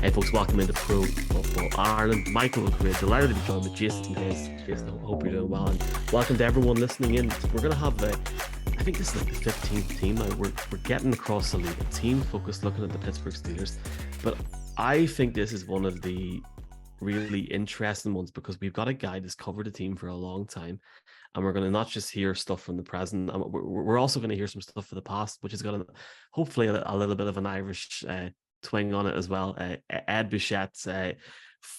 Hey folks, welcome into Pro Football Ireland. Michael O'Crea, delighted to be joined with Jason Hayes. Jason, I hope you're doing well, and welcome to everyone listening in. We're going to have, I think this is like the 15th team now. We're getting across the league, a team focused looking at the Pittsburgh Steelers. But I think this is one of the really interesting ones because we've got a guy that's covered the team for a long time, and we're going to not just hear stuff from the present, and we're also going to hear some stuff for the past, which is going to hopefully a little bit of an Irish twang on it as well. Ed Bouchette,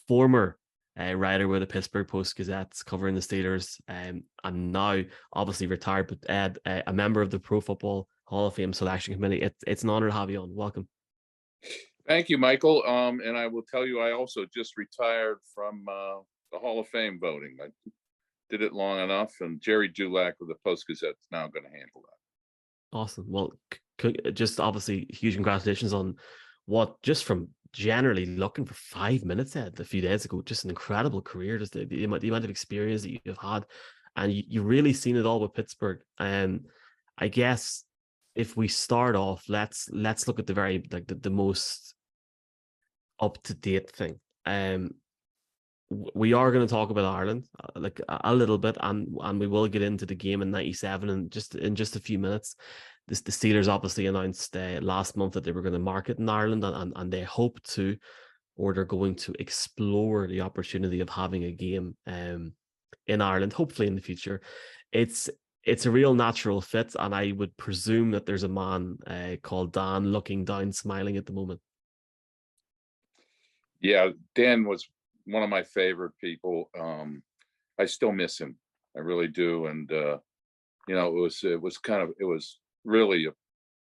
former writer with the Pittsburgh Post-Gazette, covering the Steelers, and now obviously retired, but Ed, a member of the Pro Football Hall of Fame selection committee. It's an honor to have you on. Welcome. Thank you, Michael. And I will tell you, I also just retired from the Hall of Fame voting. I did it long enough, and Jerry Dulac of the Post-Gazette is now going to handle that. Awesome. Well, just obviously huge congratulations on what, just from generally looking for 5 minutes a few days ago, just an incredible career, just the amount of experience that you've had, and you really seen it all with Pittsburgh. And I guess if we start off, let's look at the very the most up-to-date thing. We are going to talk about Ireland like a little bit, and we will get into the game in '97 and in just a few minutes. The Steelers obviously announced last month that they were going to market in Ireland, and they hope to, or they're going to explore the opportunity of having a game in Ireland, hopefully in the future. It's a real natural fit, and I would presume that there's a man called Dan looking down, smiling at the moment. Yeah, Dan was one of my favorite people. I still miss him. I really do. And, it was really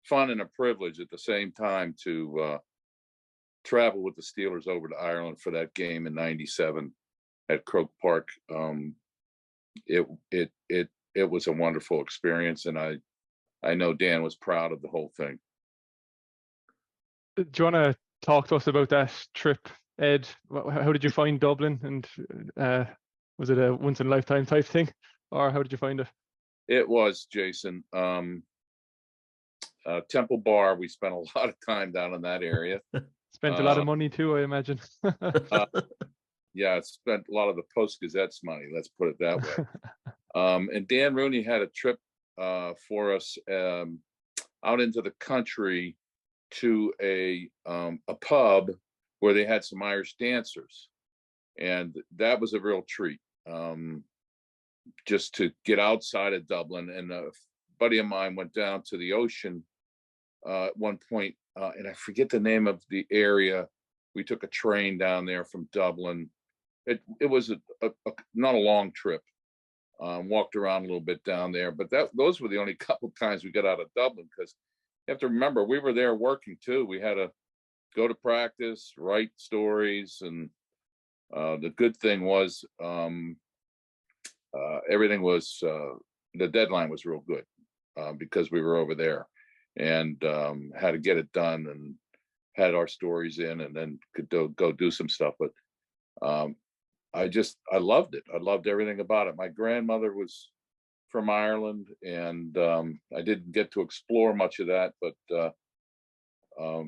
fun and a privilege at the same time to travel with the Steelers over to Ireland for that game in '97 at Croke Park. It was a wonderful experience, and I know Dan was proud of the whole thing. Do you want to talk to us about that trip, Ed? How did you find Dublin, and was it a once in a lifetime type thing, or how did you find it? It was, Jason. Temple Bar, we spent a lot of time down in that area. Spent a lot of money too, I imagine. Yeah, spent a lot of the Post-Gazette's money, let's put it that way. And Dan Rooney had a trip for us out into the country to a pub where they had some Irish dancers, and that was a real treat. Just to get outside of Dublin, and a buddy of mine went down to the ocean at one point, and I forget the name of the area. We took a train down there from Dublin. It was not a long trip. Walked around a little bit down there, but those were the only couple times we got out of Dublin, because you have to remember we were there working too. We had to go to practice, write stories, and the good thing was everything was the deadline was real good because we were over there and had to get it done and had our stories in, and then could go do some stuff. But I loved it. I loved everything about it. My grandmother was from Ireland, and I didn't get to explore much of that, but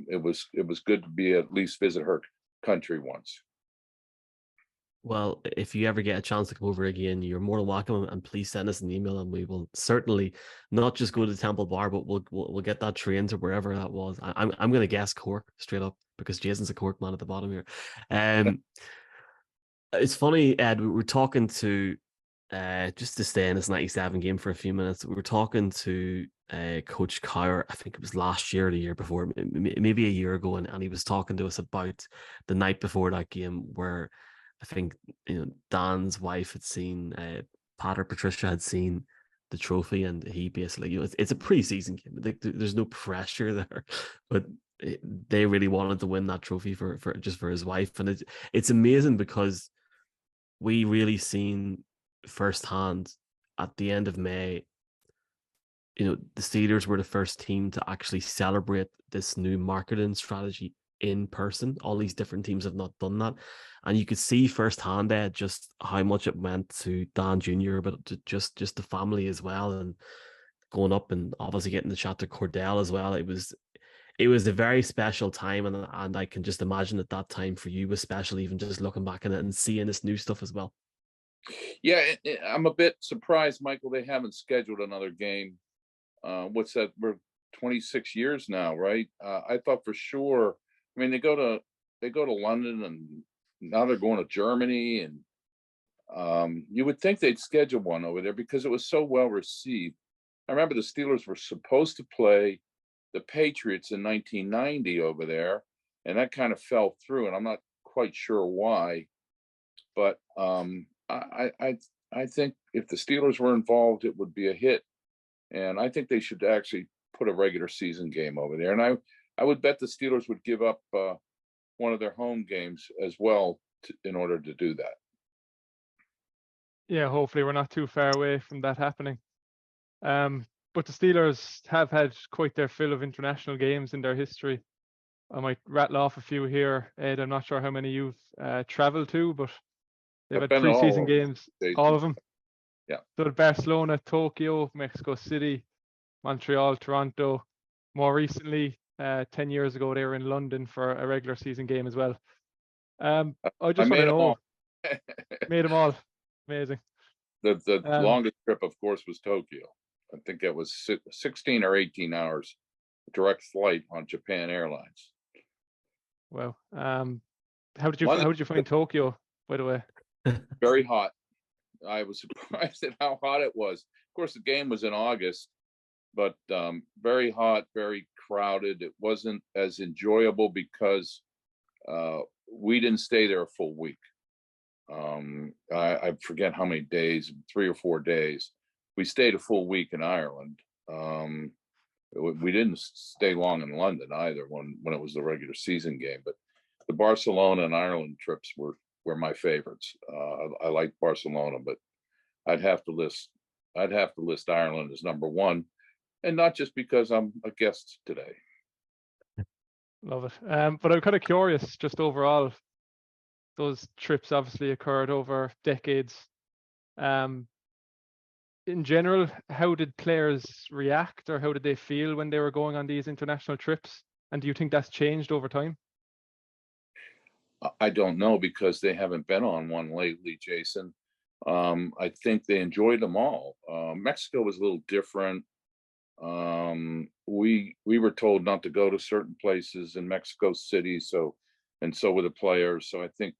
it was good to at least visit her country once. Well, if you ever get a chance to come over again, you're more than welcome, and please send us an email, and we will certainly not just go to the Temple Bar, but we'll get that train to wherever that was. I'm going to guess Cork straight up, because Jason's a Cork man at the bottom here. It's funny, Ed, we were talking to just to stay in this '97 game for a few minutes. We were talking to Coach Cower, I think it was last year or the year before, maybe a year ago, and he was talking to us about the night before that game, where I think Dan's wife had seen, Pat or Patricia had seen the trophy, and he basically, it's a pre-season game. There's no pressure there, but they really wanted to win that trophy for his wife, and it's amazing because we really seen firsthand at the end of May. The Steelers were the first team to actually celebrate this new marketing strategy in person. All these different teams have not done that, and you could see firsthand just how much it meant to Dan Jr., but just the family as well, and going up and obviously getting the chat to Cordell as well. it was a very special time, and I can just imagine that that time for you was special, even just looking back on it and seeing this new stuff as well. Yeah, I'm a bit surprised, Michael. They haven't scheduled another game. What's that? We're 26 years now, right? I thought for sure. I mean, they go to London, and now they're going to Germany, and you would think they'd schedule one over there because it was so well received. I remember the Steelers were supposed to play the Patriots in 1990 over there, and that kind of fell through, and I'm not quite sure why. But I think if the Steelers were involved, it would be a hit, and I think they should actually put a regular season game over there. And I would bet the Steelers would give up one of their home games as well in order to do that. Yeah, hopefully we're not too far away from that happening. But the Steelers have had quite their fill of international games in their history. I might rattle off a few here, Ed. I'm not sure how many you've traveled to, but they've had preseason games, all of them. Yeah. So Barcelona, Tokyo, Mexico City, Montreal, Toronto. More recently, 10 years ago, they were in London for a regular season game as well. I just want to know. Made them all. Amazing. The longest trip, of course, was Tokyo. I think it was 16 or 18 hours direct flight on Japan Airlines. Wow. How did you find Tokyo, by the way? Very hot. I was surprised at how hot it was. Of course, the game was in August, but very hot, very crowded. It wasn't as enjoyable because we didn't stay there a full week. I forget how many days, 3 or 4 days. We stayed a full week in Ireland. We didn't stay long in London either when it was the regular season game. But the Barcelona and Ireland trips were my favorites. I like Barcelona, but I'd have to list Ireland as number one, and not just because I'm a guest today. Love it. But I'm kind of curious, just overall, those trips obviously occurred over decades. In general, how did players react, or how did they feel when they were going on these international trips? And do you think that's changed over time? I don't know, because they haven't been on one lately, Jason. I think they enjoyed them all. Mexico was a little different. We were told not to go to certain places in Mexico City, so were the players. So I think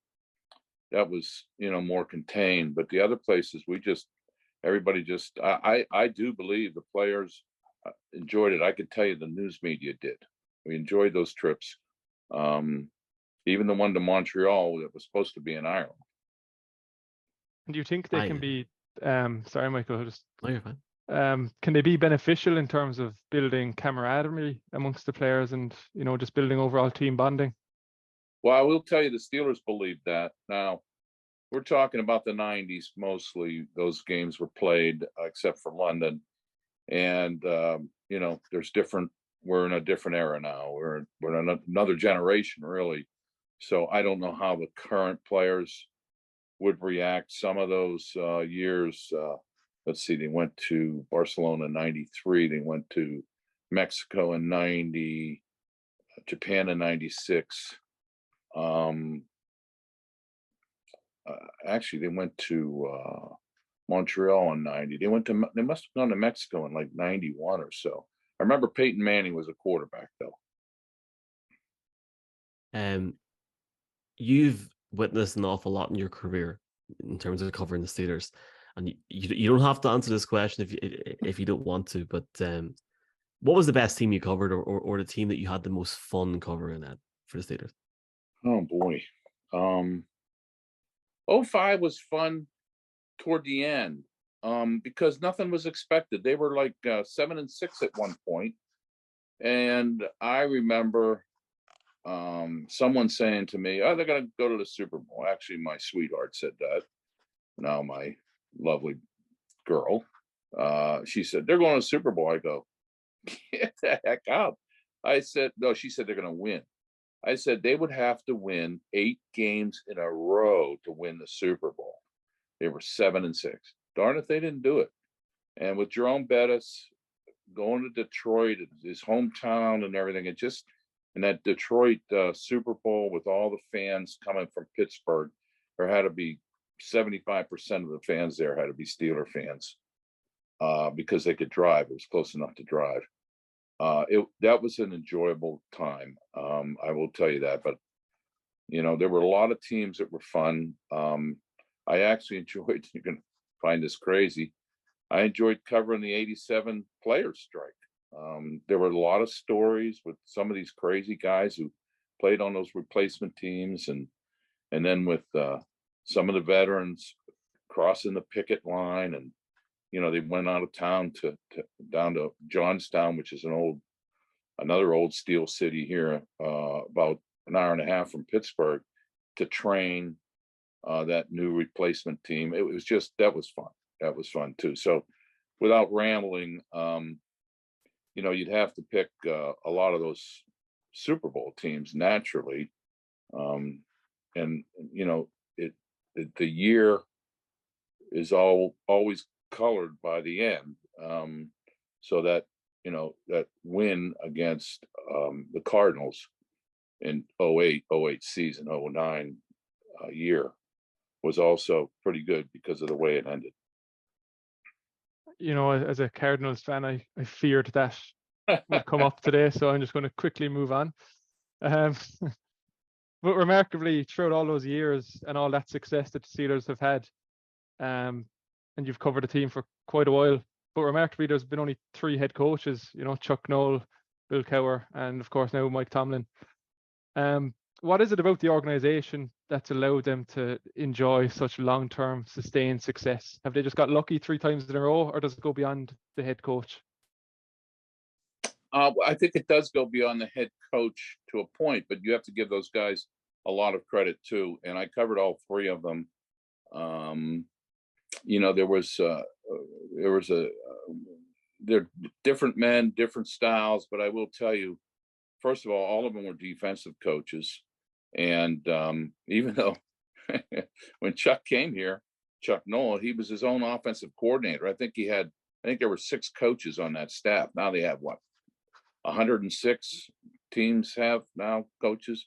that was, more contained. But the other places, everybody just, I do believe the players enjoyed it. I could tell you the news media did. We enjoyed those trips. Even the one to Montreal that was supposed to be in Ireland. And do you think they can be, sorry, Michael, No, you're fine. Can they be beneficial in terms of building camaraderie amongst the players and, just building overall team bonding? Well, I will tell you, the Steelers believe that. Now, we're talking about the 90s mostly. Those games were played, except for London. And, there's different, we're in a different era now. We're in another generation, really. So I don't know how the current players would react. Some of those years, let's see, they went to Barcelona in 93. They went to Mexico in 90, Japan in 96. Actually, they went to Montreal in 90. They must have gone to Mexico in like 91 or so. I remember Peyton Manning was a quarterback, though. You've witnessed an awful lot in your career in terms of covering the Steelers, and you don't have to answer this question if you don't want to. But what was the best team you covered, or the team that you had the most fun covering for the Steelers? Oh boy, 05 was fun toward the end, because nothing was expected. They were like 7-6 at one point, and I remember someone saying to me, "Oh, they're going to go to the Super Bowl." Actually, my sweetheart said that. Now my lovely girl, she said, "They're going to the Super Bowl." I go, "Get the heck out." I said, no, she said they're going to win. I said they would have to win 8 games in a row to win the Super Bowl. They were 7-6. Darn if they didn't do it. And with Jerome Bettis, going to Detroit, his hometown and everything. And that Detroit Super Bowl with all the fans coming from Pittsburgh, there had to be 75% of the fans there had to be Steeler fans because they could drive. It was close enough to drive. That was an enjoyable time. I will tell you that. But there were a lot of teams that were fun. I actually enjoyed. You can find this crazy. I enjoyed covering the '87 players' strike. There were a lot of stories with some of these crazy guys who played on those replacement teams, and then with some of the veterans crossing the picket line, and they went out of town down to Johnstown, which is another old steel city here, about an hour and a half from Pittsburgh, to train that new replacement team. It was that was fun. That was fun too. So without rambling, you'd have to pick a lot of those Super Bowl teams naturally. And the year is always colored by the end. So that, that win against the Cardinals in 08 season, 09 year was also pretty good because of the way it ended. As a Cardinals fan, I feared that would come up today, so I'm just going to quickly move on. But remarkably, throughout all those years and all that success that the Steelers have had, and you've covered the team for quite a while, but remarkably, there's been only 3 head coaches, Chuck Noll, Bill Cowher, and of course now Mike Tomlin. What is it about the organization that's allowed them to enjoy such long-term sustained success? Have they just got lucky 3 times in a row, or does it go beyond the head coach? I think it does go beyond the head coach to a point, but you have to give those guys a lot of credit too. And I covered all 3 of them. They're different men, different styles, but I will tell you, first of all of them were defensive coaches. And even though when Chuck came here, Chuck Noll, he was his own offensive coordinator. I think there were 6 coaches on that staff. Now they have 106 teams have now coaches.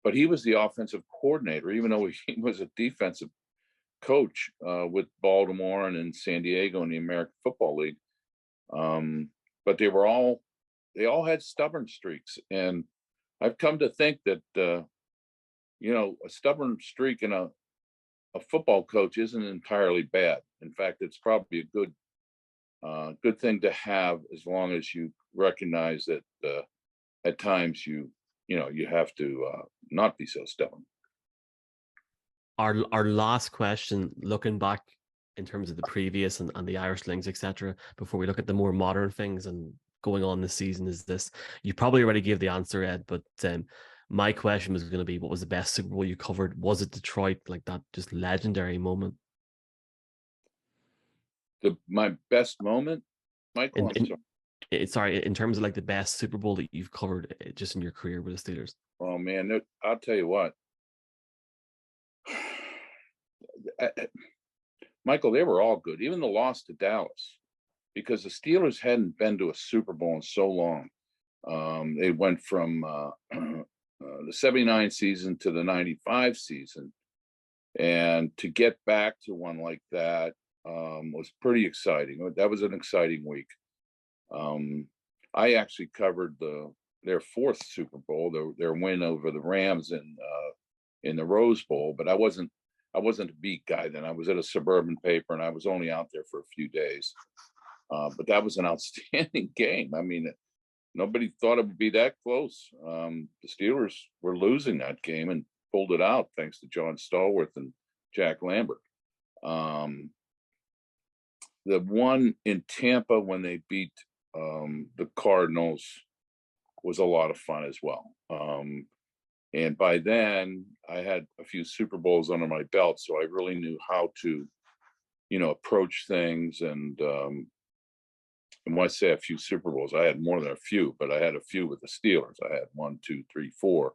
But he was the offensive coordinator, even though he was a defensive coach with Baltimore and in San Diego in the American Football League. But they all had stubborn streaks. And I've come to think that, a stubborn streak in a football coach isn't entirely bad. In fact, it's probably a good thing to have, as long as you recognize that at times you have to not be so stubborn. Our last question, looking back in terms of the previous and the Irish Lynx, etc., before we look at the more modern things and going on this season, is this. You probably already gave the answer, Ed, but my question was going to be, what was the best Super Bowl you covered? Was it Detroit, like that just legendary moment? My best moment, Michael? Sorry, in terms of like the best Super Bowl that you've covered just in your career with the Steelers. Oh man, I'll tell you what, Michael, they were all good. Even the loss to Dallas, because the Steelers hadn't been to a Super Bowl in so long. They went from the 79 season to the 95 season. And to get back to one like that was pretty exciting. That was an exciting week. I actually covered their 4th Super Bowl, their win over the Rams in the Rose Bowl, but I wasn't a beat guy then. I was at a suburban paper and I was only out there for a few days. But that was an outstanding game. I mean, nobody thought it would be that close. The Steelers were losing that game and pulled it out thanks to John Stallworth and Jack Lambert. The one in Tampa when they beat the Cardinals was a lot of fun as well. And by then I had a few Super Bowls under my belt, so I really knew how to, approach things. And when I say a few Super Bowls, I had more than a few, but I had a few with the Steelers. I had 1, 2, 3, 4.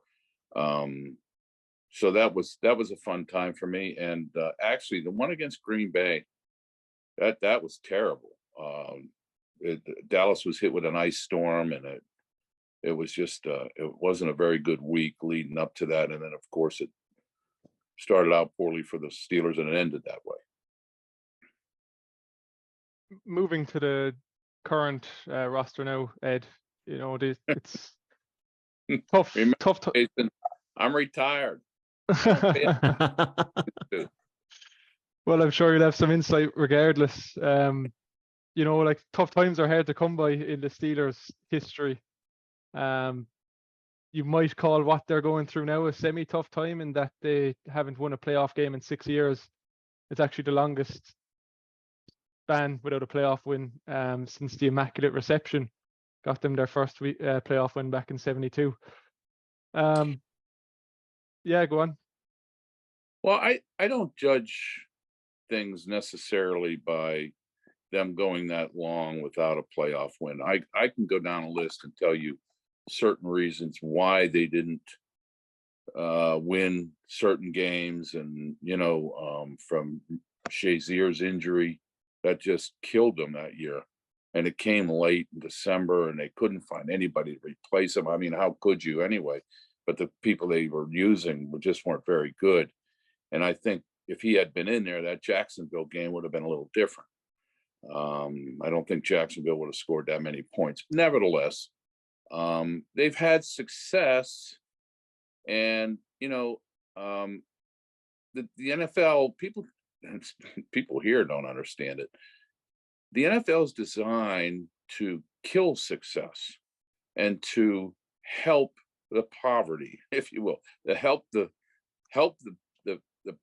So that was a fun time for me. And actually, the one against Green Bay, that was terrible. Dallas was hit with an ice storm, and it was just it wasn't a very good week leading up to that. And then, of course, it started out poorly for the Steelers, and it ended that way. Moving to the current roster now, Ed, it's tough. Remember, Tough. Jason, I'm retired. Well, I'm sure you'll have some insight regardless. Like tough times are hard to come by in the Steelers' history. You might call what they're going through now a semi-tough time in that they haven't won a playoff game in 6 years. It's actually the longest span without a playoff win since the Immaculate Reception got them their first playoff win back in '72. Yeah, go on. Well, I don't judge things necessarily by them going that long without a playoff win. I can go down a list and tell you certain reasons why they didn't win certain games, and from Shazier's injury that just killed them that year, and it came late in December, and they couldn't find anybody to replace him. I mean, how could you anyway? But the people they were using just weren't very good, and I think if he had been in there, that Jacksonville game would have been a little different. I don't think Jacksonville would have scored that many points. Nevertheless, they've had success, and the NFL people here don't understand it. The NFL is designed to kill success and to help the poverty, if you will, to help the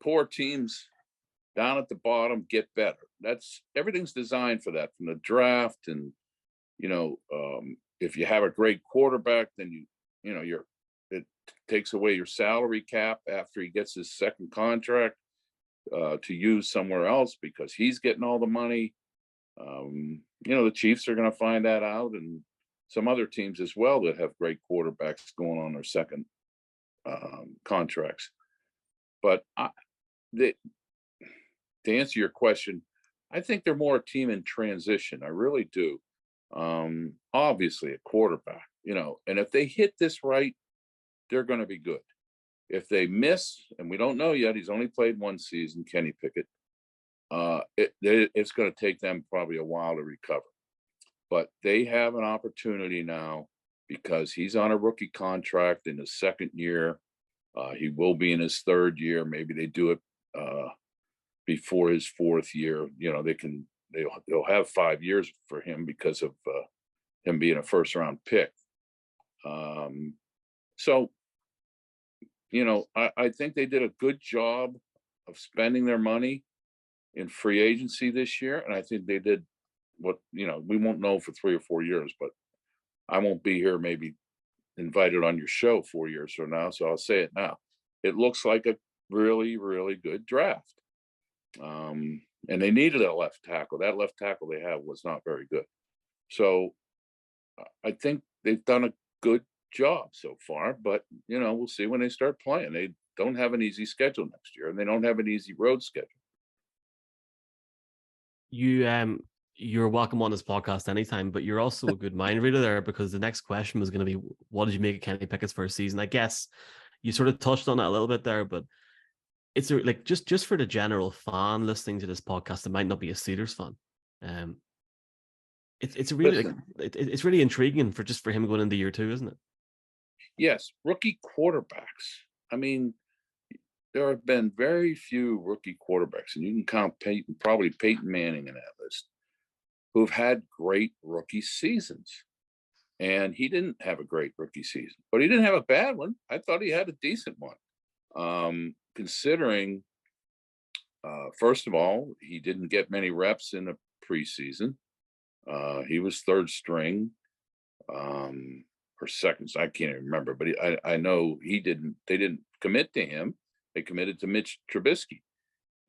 poor teams down at the bottom get better. Everything's designed for that, from the draft. And if you have a great quarterback, then it takes away your salary cap after he gets his second contract to use somewhere else, because he's getting all the money. The Chiefs are going to find that out, and some other teams as well that have great quarterbacks going on their second contracts. But to answer your question, I think they're more a team in transition. I really do. Obviously a quarterback, and if they hit this right, they're going to be good. If they miss, and we don't know yet, he's only played one season, Kenny Pickett, it's going to take them probably a while to recover. But they have an opportunity now, because he's on a rookie contract in his second year. He will be in his third year. Maybe they do it before his fourth year. They'll have 5 years for him because of him being a first round pick. I think they did a good job of spending their money in free agency this year. And I think they did what, we won't know for 3 or 4 years, but I won't be here maybe invited on your show 4 years from now. So I'll say it now. It looks like a really, really good draft. And they needed a left tackle. That left tackle they have was not very good. So I think they've done a good job so far, but we'll see when they start playing. They don't have an easy schedule next year, and they don't have an easy road schedule. You're welcome on this podcast anytime, but you're also a good mind reader there, because the next question was going to be, what did you make of Kenny Pickett's first season? I guess you sort of touched on it a little bit there, but it's like just for the general fan listening to this podcast that might not be a Steelers fan. It's really it's really intriguing for him going into year 2, isn't it? Yes, rookie quarterbacks. I mean, there have been very few rookie quarterbacks, and you can count probably Peyton Manning in that list, who've had great rookie seasons. And he didn't have a great rookie season, but he didn't have a bad one. I thought he had a decent one. Considering, first of all, he didn't get many reps in the preseason. He was third string, or second. I can't even remember, but I know they didn't commit to him. They committed to Mitch Trubisky,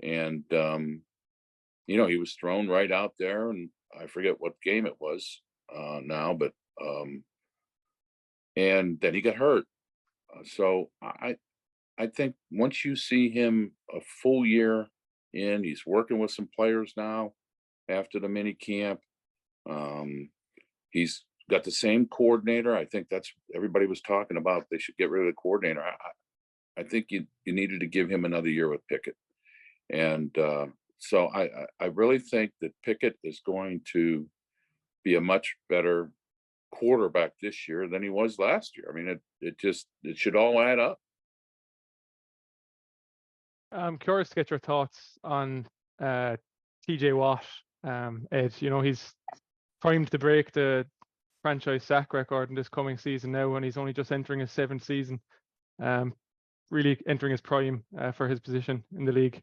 and he was thrown right out there, and I forget what game it was now, but and then he got hurt. So I think once you see him a full year in, he's working with some players now after the mini camp. He's got the same coordinator. I think that's everybody was talking about. They should get rid of the coordinator. I think you needed to give him another year with Pickett. And so I really think that Pickett is going to be a much better quarterback this year than he was last year. I mean, it should all add up. I'm curious to get your thoughts on TJ Watt. Ed, he's primed to break the franchise sack record in this coming season now, and he's only just entering his 7th season. Really entering his prime for his position in the league.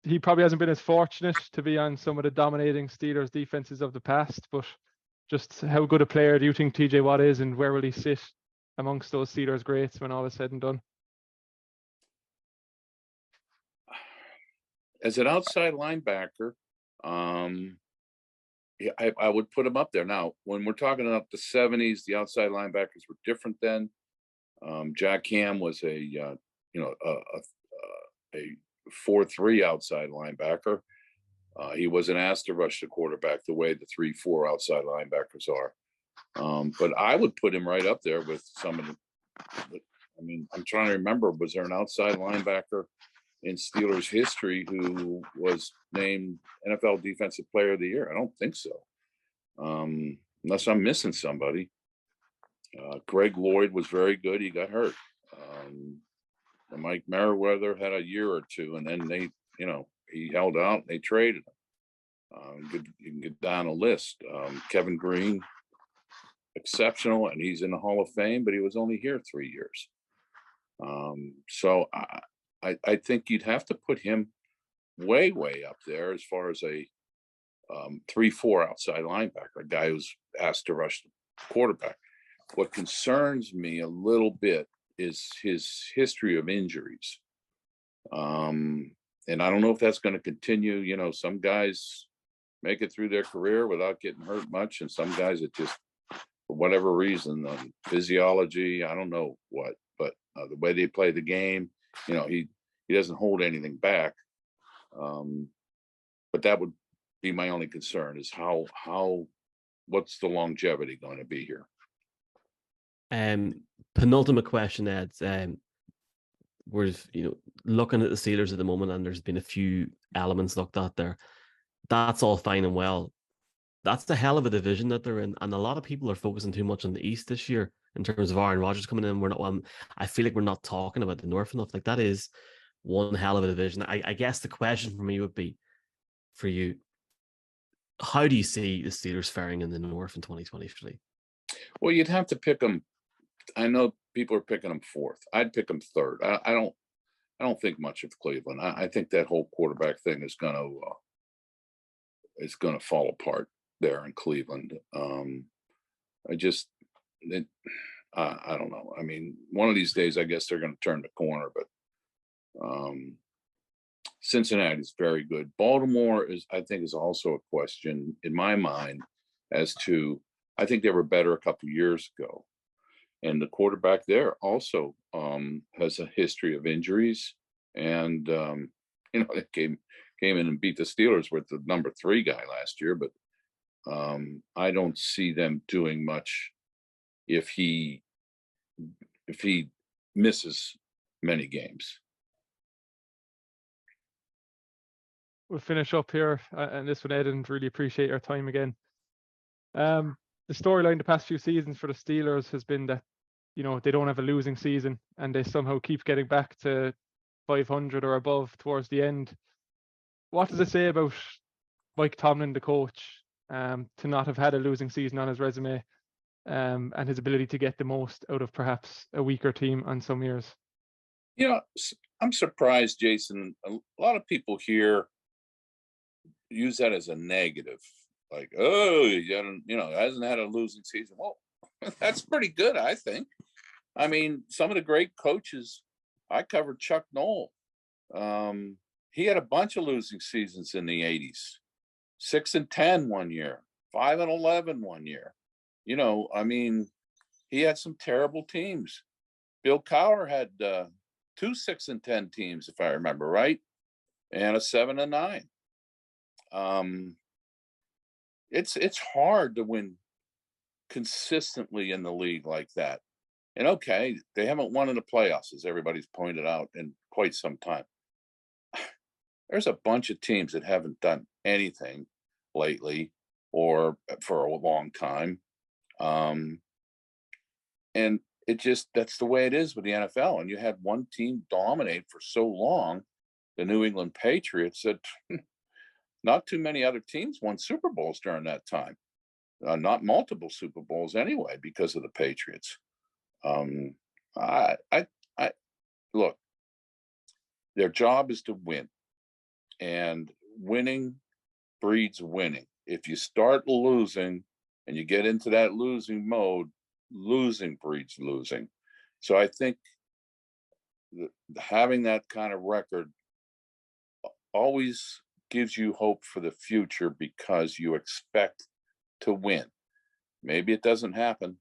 He probably hasn't been as fortunate to be on some of the dominating Steelers defenses of the past, but just how good a player do you think TJ Watt is, and where will he sit amongst those Steelers greats when all is said and done? As an outside linebacker, yeah, I would put him up there. Now, when we're talking about the 70s, the outside linebackers were different then. Jack Ham was a 4-3 outside linebacker. He wasn't asked to rush the quarterback the way the 3-4 outside linebackers are. But I would put him right up there with some of the. I mean, I'm trying to remember. Was there an outside linebacker in Steelers history who was named NFL Defensive Player of the Year? I don't think so, unless I'm missing somebody. Greg Lloyd was very good. He got hurt. Mike Merriweather had a year or two, and then he held out and they traded him. You can get down a list. Kevin Green, exceptional, and he's in the Hall of Fame, but he was only here 3 years. So I think you'd have to put him way up there as far as a 3-4 outside linebacker, a guy who's asked to rush the quarterback. What concerns me a little bit is his history of injuries. And I don't know if that's going to continue. Some guys make it through their career without getting hurt much, and some guys it just, for whatever reason, physiology, I don't know what, but the way they play the game, he doesn't hold anything back. But that would be my only concern, is what's the longevity going to be here? Penultimate question, Ed. We're looking at the Steelers at the moment, and there's been a few elements looked at there. That's all fine and well. That's the hell of a division that they're in, and a lot of people are focusing too much on the East this year in terms of Aaron Rodgers coming in. We're not. I feel like we're not talking about the North enough. Like, that is one hell of a division. I guess the question for me would be, for you, how do you see the Steelers faring in the North in 2023? Well, you'd have to pick them. I know people are picking them 4th. I'd pick them 3rd. I don't think much of Cleveland. I think that whole quarterback thing is going to fall apart there in Cleveland. I don't know. I mean, one of these days, I guess they're going to turn the corner, but Cincinnati is very good. Baltimore I think is also a question in my mind as to, I think they were better a couple of years ago. And the quarterback there also has a history of injuries. And, they came in and beat the Steelers with the number 3 guy last year. But I don't see them doing much if he misses many games. We'll finish up here, and this one, Ed, and really appreciate your time again. The storyline the past few seasons for the Steelers has been that they don't have a losing season, and they somehow keep getting back to 500 or above towards the end. What does it say about Mike Tomlin, the coach, to not have had a losing season on his resume, and his ability to get the most out of perhaps a weaker team on some years? I'm surprised, Jason. A lot of people here use that as a negative, like, oh, he hasn't had a losing season. Well, that's pretty good, I think. I mean, some of the great coaches, I covered Chuck Noll. He had a bunch of losing seasons in the 80s. 6-10 one year, 5-11 one year. I mean, he had some terrible teams. Bill Cowher had 2 6-10 teams, if I remember right, and a 7-9. it's hard to win consistently in the league like that. And okay, they haven't won in the playoffs, as everybody's pointed out, in quite some time. There's a bunch of teams that haven't done anything lately or for a long time. And that's the way it is with the NFL. And you had one team dominate for so long, the New England Patriots, that not too many other teams won Super Bowls during that time. Not multiple Super Bowls anyway, because of the Patriots. I look, their job is to win, and winning breeds winning. If you start losing and you get into that losing mode, losing breeds losing. So I think having that kind of record always gives you hope for the future, because you expect to win. Maybe it doesn't happen.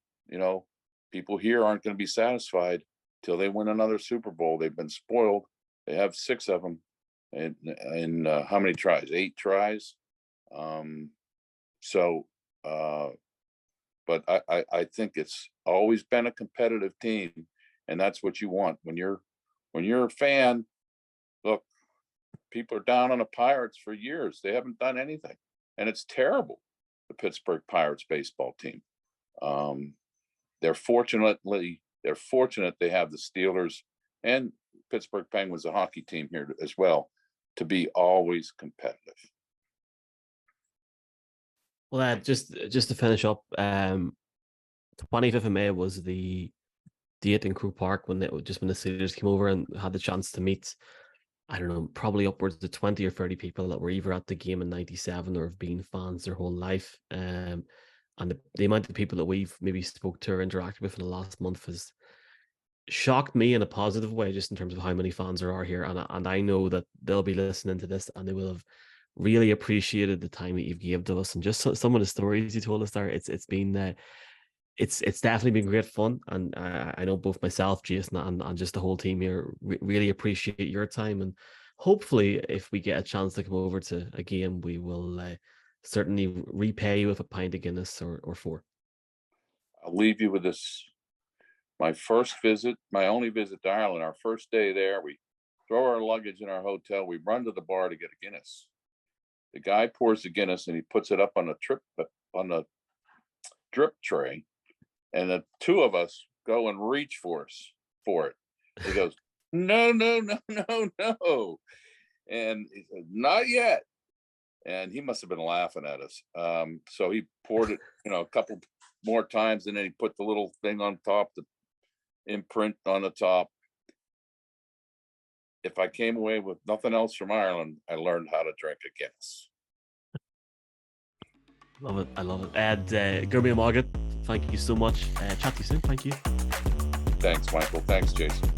People here aren't going to be satisfied till they win another Super Bowl. They've been spoiled. They have 6 of them. And how many tries? 8 tries. But I think it's always been a competitive team, and that's what you want when you're a fan. Look, people are down on the Pirates for years. They haven't done anything, and it's terrible. The Pittsburgh Pirates baseball team. They're fortunate they have the Steelers and Pittsburgh Penguins, a hockey team here as well, to be always competitive. Well, just to finish up, 25th of May was the date in Crew Park when the Steelers came over and had the chance to meet, I don't know, probably upwards of 20 or 30 people that were either at the game in '97 or have been fans their whole life. And the amount of people that we've maybe spoke to or interacted with in the last month has shocked me in a positive way, just in terms of how many fans there are here. And I know that they'll be listening to this and they will have really appreciated the time that you've given to us, and just some of the stories you told us there. It's been it's definitely been great fun, and I know both myself, Jason, and just the whole team here really appreciate your time. And hopefully, if we get a chance to come over to a game, we will certainly repay you with a pint of Guinness or 4. I'll leave you with this. My first visit, my only visit to Ireland, our first day there, we throw our luggage in our hotel. We run to the bar to get a Guinness. The guy pours the Guinness and he puts it up on the drip tray, and the 2 of us go and reach for it. He goes, no, and he said, not yet. And he must have been laughing at us. So he poured it, a couple more times, and then he put the little thing on top, the imprint on the top. If I came away with nothing else from Ireland, I learned how to drink a Guinness. Love it. I love it. Ed, Gurmia Margaret, thank you so much. Chat to you soon. Thank you. Thanks, Michael. Thanks, Jason.